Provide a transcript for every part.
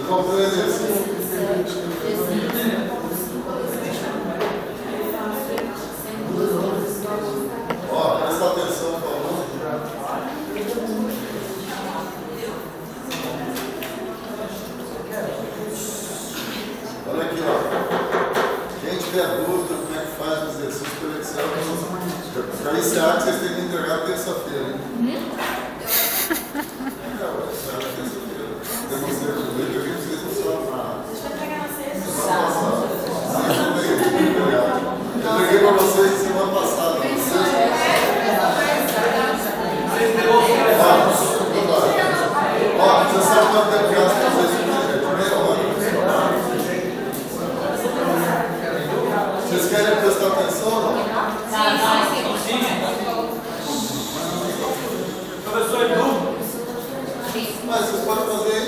Encontrei exercício. Ó, presta atenção, por favor. Olha aqui, ó. Quem tiver dúvida como é que faz o exercício pelo Excel, para iniciar que vocês têm que entregar terça-feira, hein? Demonstrei o vídeo aqui, vocês não são nada. Deixa eu entregar na sexta. Eu entreguei para vocês semana passada. Ó, você sabe quanto tempo gasta para fazer isso aqui? Meia hora. Vocês querem prestar atenção ou não? Sim. Professor Edu. Mas vocês podem fazer.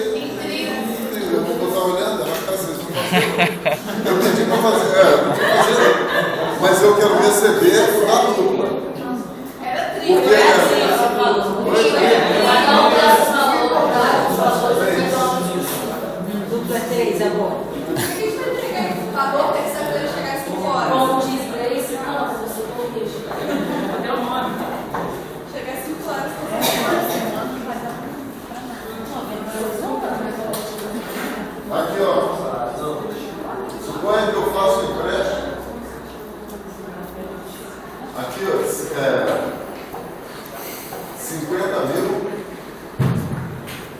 Eu vou estar olhando, ela ficar assim, eu pedi para fazer, mas eu quero receber a dupla. Era trio, era assim, dupla 3, é bom. Por que a gente vai entregar em computador, terça-feira chegar às 5 horas? Bom, diz pra isso, não, você não deixa. Até o nome. Chegar às 5 horas, Aqui, ó. Suponha que eu faço um empréstimo. Aqui, ó, 50 mil.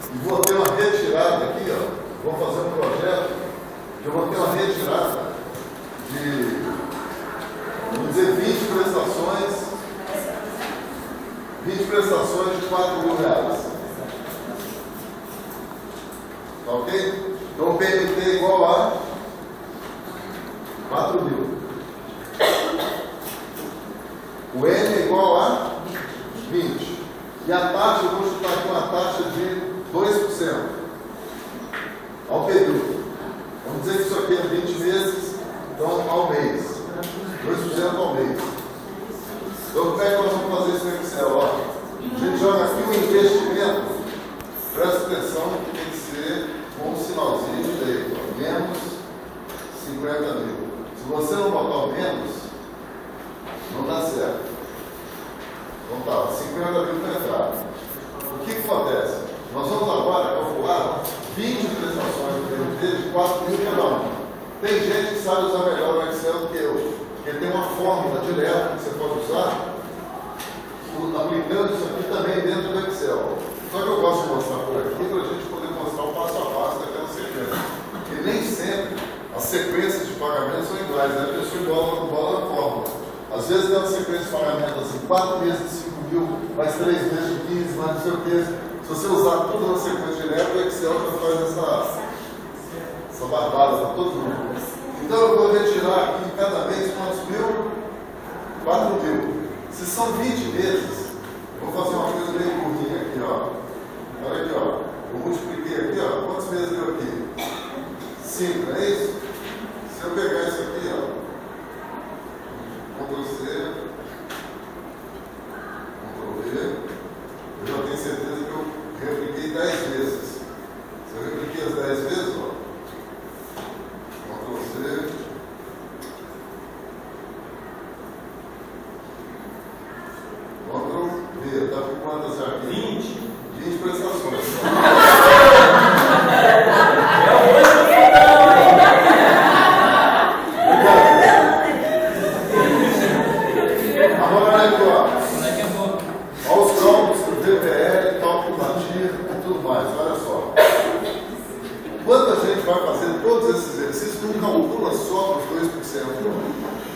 E vou ter uma retirada aqui, ó. Vou fazer um projeto que eu vou ter uma retirada de, vamos dizer, 20 prestações. 20 prestações de R$4.000. Tá ok? Então o PMT é igual a 4.000. O N é igual a 20. E a taxa, eu vou chutar aqui uma taxa de 2% ao período. Vamos dizer que isso aqui é 20 meses, então ao mês. 2% ao mês. Então como é que nós vamos fazer isso no Excel? Ó, a gente joga aqui o investimento. Presta atenção que tem que ser com um sinalzinho de direito, menos 50 mil. Se você não botar o menos, não dá certo. Então tá, 50 mil para entrar. O que acontece? Nós vamos agora calcular 20 prestações do PMT de 4.000 cada um. Tem gente que sabe usar melhor o Excel do que eu, porque tem uma fórmula direta que você pode usar, aplicando isso aqui também dentro do Excel. Só que eu gosto de mostrar por aqui para a gente poder mostrar o passo a passo daquela sequência. Porque nem sempre as sequências de pagamento são iguais, né? A pessoa iguala a fórmula. Às vezes tem uma sequência de pagamento assim, 4 meses de 5 mil, mais 3 meses de 15, mais não sei o que. Se você usar tudo na sequência direta, o Excel já faz essa barbada para todo mundo. Então eu vou retirar aqui cada mês quantos mil? 4.000. Se são 20 meses, eu vou fazer uma coisa bem curtinha aqui, ó. Olha aqui, ó. Eu multipliquei aqui, ó. Quantos meses deu aqui? 5, não é isso? Se eu pegar isso aqui, ó. Ctrl C, Ctrl V, eu já tenho certeza que eu repliquei 10 vezes. Se eu repliquei as 10 vezes, ó. Ctrl C. Ctrl V. Tá com quantas já aqui? 20 prestações. Agora olha aqui, ó. Olha os cálculos do VPL, cálculo batido e tudo mais. Olha só. Quando a gente vai fazer todos esses exercícios, não calcula só os 2%.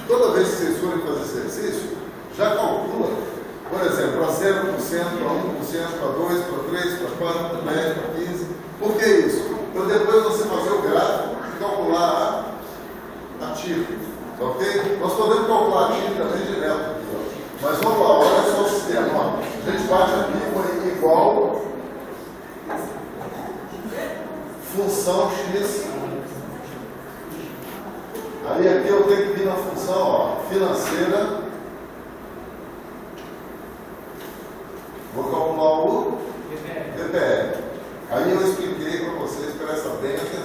Toda vez que vocês forem fazer esse exercício, já calcula, por exemplo, para 0%, para 1%, para 2%, para 3%, para 4%, para 10%, para 15%. Por que isso? Para depois você fazer o gráfico e calcular a TIR. Ok? Nós podemos calcular a TIR também direto aqui. Ó. Mas vamos lá, olha só o sistema. Ó. A gente bate aqui com igual função x. Aí aqui eu tenho que vir na função, ó, financeira. Vou calcular o VPL. Aí eu expliquei para vocês, presta bem atenção.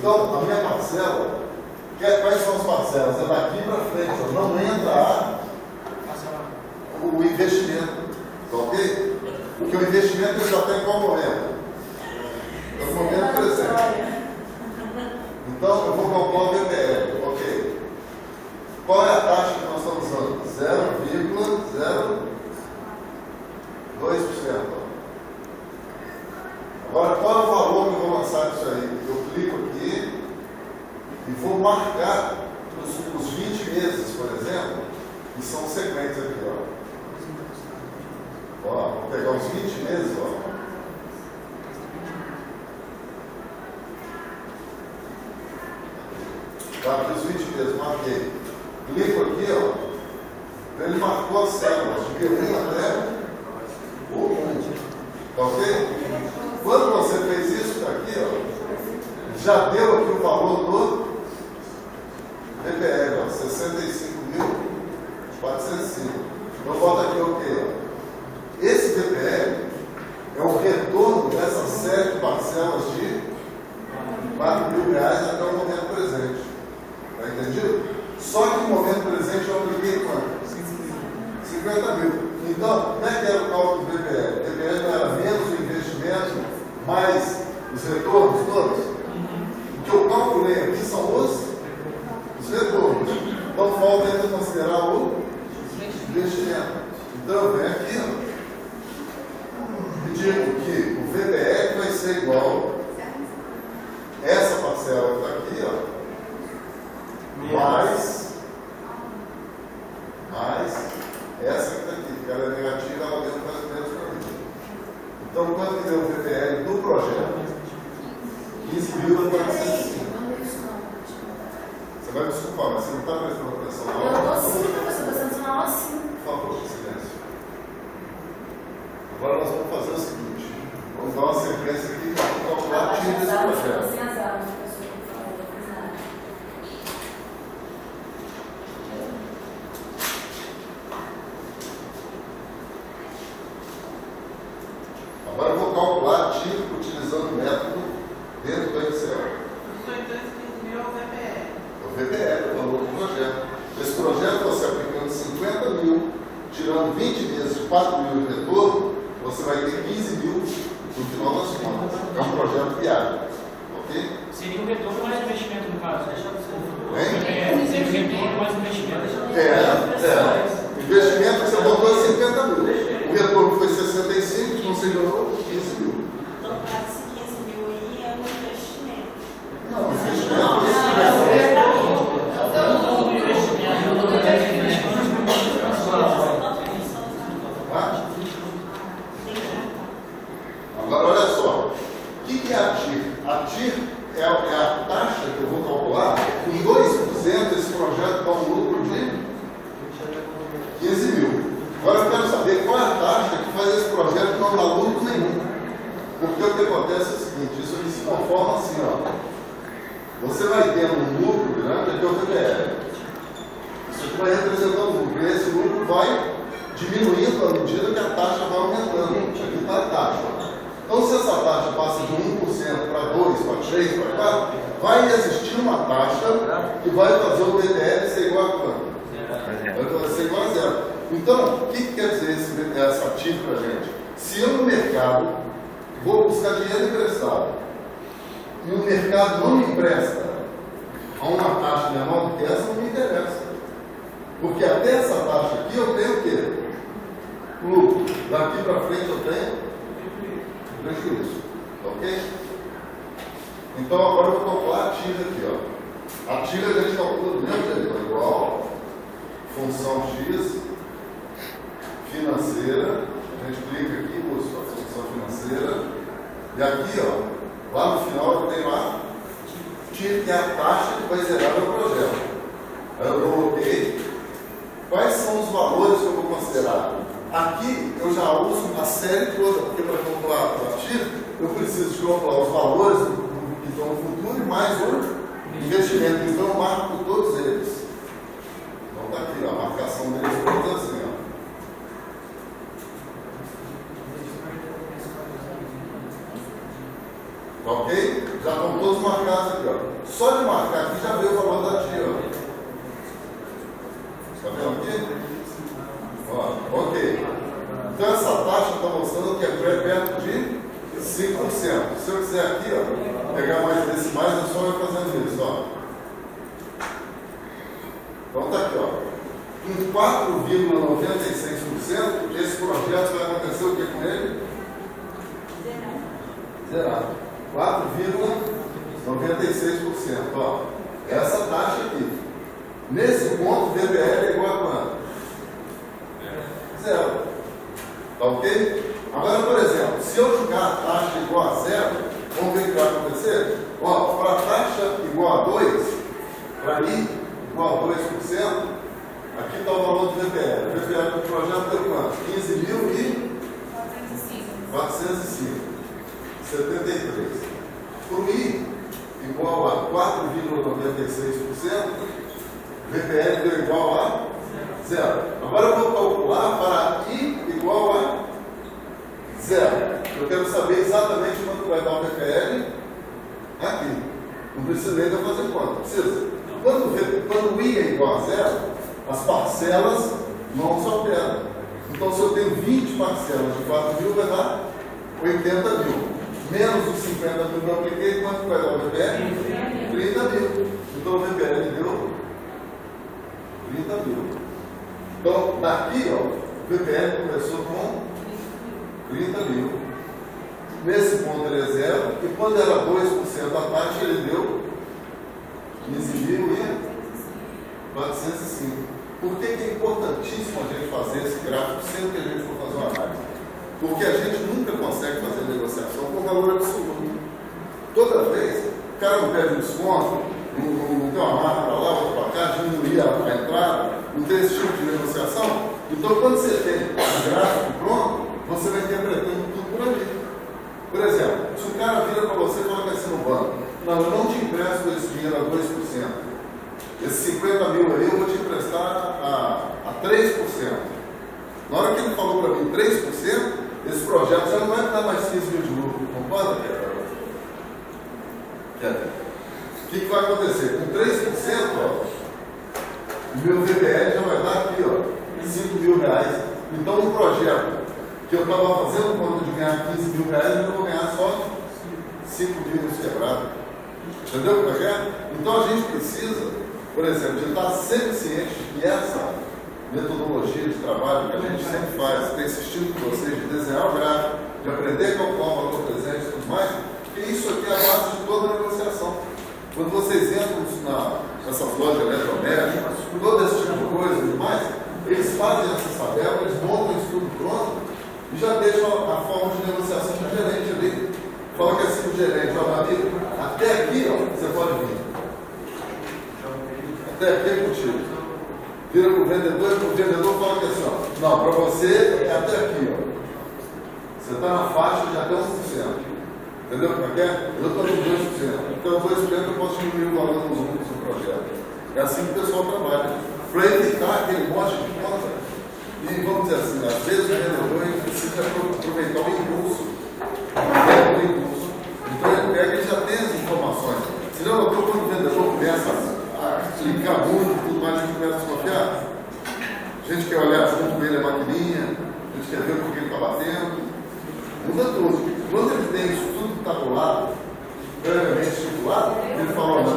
Então, a minha parcela, quais são as parcelas? É daqui para frente, ó, não entra o investimento, tá ok? Porque o investimento ele já está em qual momento? No momento presente. Então, eu vou calcular o VPL, ok? Qual é a taxa que nós estamos usando? 0,02%. Agora, qual é o valor que eu vou lançar disso aí? Eu clico aqui e vou marcar os 20 meses, por exemplo, que são sequentes aqui, ó. Vou pegar os 20 meses, ó. Tá, aqui os 20 meses, marquei. Clico aqui, ó. Ele marcou as células de Q1 até o 1. Tá ok? Quando você fez isso, tá aqui, ó, já deu aqui o valor do VPL, ó, 65.405. Eu boto aqui o quê? Ó? Esse VPL é o retorno dessa série de parcelas de R$4.000 até o momento presente. Tá entendido? Só que no momento presente eu apliquei quanto? 50 mil. Então, como é que era o cálculo do VPL? O VPL não era menos o investimento, mais os retornos todos? O que eu calculei aqui são os retornos. Então, falta ainda considerar o investimento. Então, eu venho aqui, e digo que o VPL vai ser igual essa parcela que está aqui, ó, mais essa que está aqui, que ela é negativa, ela mesmo faz menos para mim. Então, quanto que deu o VPL do projeto? 15.405. Você vai me desculpar, mas você não está prestando atenção na aula? Eu estou sim, professor, você está na aula sim. Por favor, silêncio. Agora nós vamos fazer o seguinte: vamos dar uma sequência aqui para calcular a TIR desse projeto. Sem as aulas, professor, por favor, Agora eu vou calcular a TIR utilizando o método dentro do Excel. O VPL, o valor do projeto. Esse projeto você aplicando 50 mil, tirando 20 vezes de 4 mil de retorno, você vai ter 15 mil no final das contas. É um projeto viável. Ok? Seria um retorno mais investimento no caso. Hein? Seria um retorno mais investimento. O investimento você botou 50 mil. O retorno foi 65, então você ganhou 15 mil. Então, esse 15 mil aí é um investimento. Não, o investimento Agora, olha só. O que é a TIR? A TIR é a taxa que eu vou calcular. Com 2%, esse projeto dá um lucro de 15 mil. Agora eu quero saber qual é a taxa que faz esse projeto não dar lucro nenhum. Porque o que acontece é o seguinte: isso aqui se conforma assim, ó. Você vai tendo um lucro grande, aqui é o VPL. Isso aqui vai representando o lucro. E esse lucro vai diminuindo à medida que a taxa vai aumentando. Aqui está a taxa. Então, se essa taxa passa de 1% para 2%, para 3%, para 4%, vai existir uma taxa que vai fazer o VPL ser igual a quanto? Vai ser igual a zero. Então, o que quer dizer essa TIR para a gente? Se eu no mercado vou buscar dinheiro emprestado e o mercado não me empresta a uma taxa menor do que essa, não me interessa. Porque até essa taxa aqui eu tenho o quê? Lucro. Daqui para frente eu tenho prejuízo. Ok? Então agora eu vou calcular a TIR aqui, ó. A TIR a gente calcula do mesmo jeito, igual função X financeira. A gente clica aqui, busca a função financeira. E aqui, ó, lá no final eu tenho a TIR, que é a taxa que vai zerar meu projeto. Aí eu coloquei quais são os valores que eu vou considerar. Aqui eu já uso a série toda, porque para calcular a TIR, eu preciso de calcular os valores que estão no futuro e mais o investimento. Então eu marco por todos eles. Então está aqui, ó, a marcação deles todos assim, ó. Ok? Já estão todos marcados aqui, ó. marcar aqui, já veio o valor da tia. Está vendo aqui? Ó, ok. Então essa taxa está mostrando que é perto de 5%. Se eu quiser aqui, ó, pegar mais decimais, eu só vou fazendo isso. Ó. Então está aqui, ó. Em 4,96%, esse projeto vai acontecer o que com ele? Zerado. 4,96%. Ó. Essa taxa aqui. Nesse ponto, o VBL é igual a quanto? Zero. Tá ok? Agora, por exemplo, se eu jogar a taxa igual a zero, vamos ver o que vai acontecer? Ó, para a taxa igual a 2, para I igual a 2%, aqui está o valor do VPL. O VPL do projeto deu quanto? 15.405,73. Para o I igual a 4,96%, o VPL deu igual a zero. Agora eu vou calcular para I igual a zero. Eu quero saber exatamente quanto vai dar o VPL aqui. Não precisa nem de eu fazer conta. Precisa. Quando o I é igual a zero, as parcelas não se alteram. Então, se eu tenho 20 parcelas de 4.000, vai dar 80.000. Menos os 50.000 que eu apliquei, quanto vai dar o VPL? 30.000. Então, o VPL deu 30.000. Então, daqui, ó, o VPL começou com 30.000. Nesse ponto ele é zero, e quando era 2% a taxa, ele deu 15.405. Por que é importantíssimo a gente fazer esse gráfico sempre que a gente for fazer uma análise? Porque a gente nunca consegue fazer negociação com valor absoluto. Toda vez, o cara não pede um desconto, não tem uma marca para lá, outra para cá, diminuir a entrada, não tem esse tipo de negociação. Então, quando você tem o gráfico pronto, você vai interpretando tudo por ali. Por exemplo, se o cara vira para você e coloca assim no banco, não, eu não te empresto esse dinheiro a 2%. Esses 50.000 aí eu vou te emprestar a 3%. Na hora que ele falou para mim 3%, esse projeto já não vai dar mais 15.000 de lucro. Concorda, Pedro? O que vai acontecer? Com 3%, ó, o meu VPL já vai dar aqui, ó, R$5.000. Então, um projeto que eu estava fazendo quando de ganhar R$15.000, eu vou ganhar só 5.000 quebrado. Entendeu o que é? Então, a gente precisa, por exemplo, de estar sempre ciente que essa metodologia de trabalho que a gente sempre faz, tem insistido com vocês de desenhar o gráfico, de aprender a calcular o valor presente e tudo mais, que isso aqui é a base de toda a negociação. Quando vocês entram nessas lojas eletrodomésticas, todo esse tipo de coisa e tudo mais, eles fazem essas tabelas, eles montam isso tudo pronto e já deixam a forma de negociação do gerente ali. Fala que é assim o gerente, ó, amigo, até aqui, ó, você pode vir. Até aqui é contigo. Vira para o vendedor fala que assim, ó, não, para você é até aqui, ó. Você está na faixa de até 1%. Entendeu como é que é? Eu estou no 2%. Então, 2% eu posso diminuir o valor dos números do projeto. É assim que o pessoal trabalha. Para evitar aquele monte de conta, e vamos dizer assim, às vezes o vendedor precisa aproveitar o impulso. Então, ele pega e já tem as informações. Se já notou quando o vendedor começa a explicar muito, tudo mais, a gente começa a desconfiar. A gente quer olhar junto com ele a maquininha, a gente quer ver por que ele está batendo. Muda tudo. Quando ele tem isso tudo tabulado, previamente estipulado, ele fala, olha,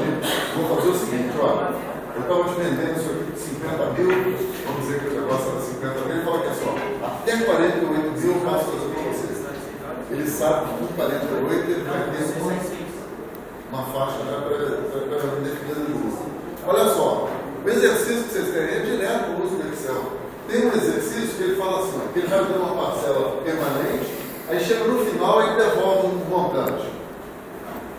vou fazer o seguinte, olha, eu estava te vendendo isso aqui de 50.000, vamos dizer que o negócio era 50.000, ele fala que é só, até 48.000 eu posso fazer para vocês. Ele sabe que com 48 ele vai ter uma faixa definida de uso. Olha só, o exercício que vocês têm é direto o uso do Excel. Tem um exercício que ele fala assim, que ele vai ter uma parcela permanente, aí chega no final e devolve um montante.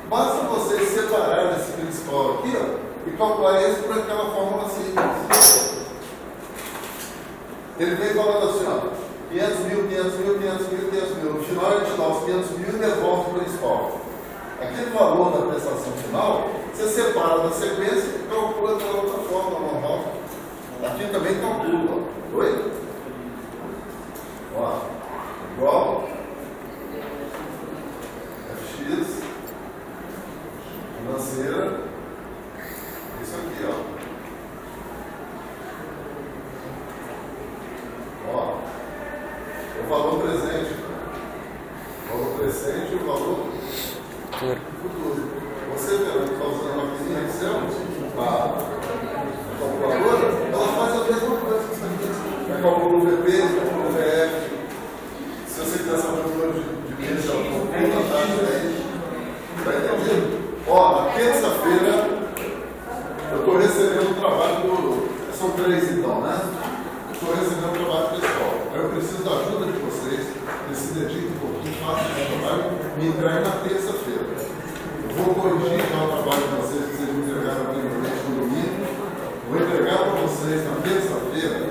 Basta vocês separarem esse principal aqui, ó, e calcular isso por aquela fórmula simples. Ele vem falando assim, ó, 500.000, 500.000, 500.000, 500.000. No final ele te dá os 500.000 e devolve o principal. Aquele valor da prestação final, você separa da sequência e calcula de outra forma normal. Aqui também calcula. Oi? Ó, igual FX financeira Eu estou recebendo o trabalho São 3 então, né? Estou recebendo o trabalho pessoal. Eu preciso da ajuda de vocês. Se dediquem um pouquinho, façam esse trabalho, me entreguem na terça-feira. Eu vou corrigir o trabalho de vocês que vocês me entregaram anteriormente no domingo. Vou entregar para vocês na terça-feira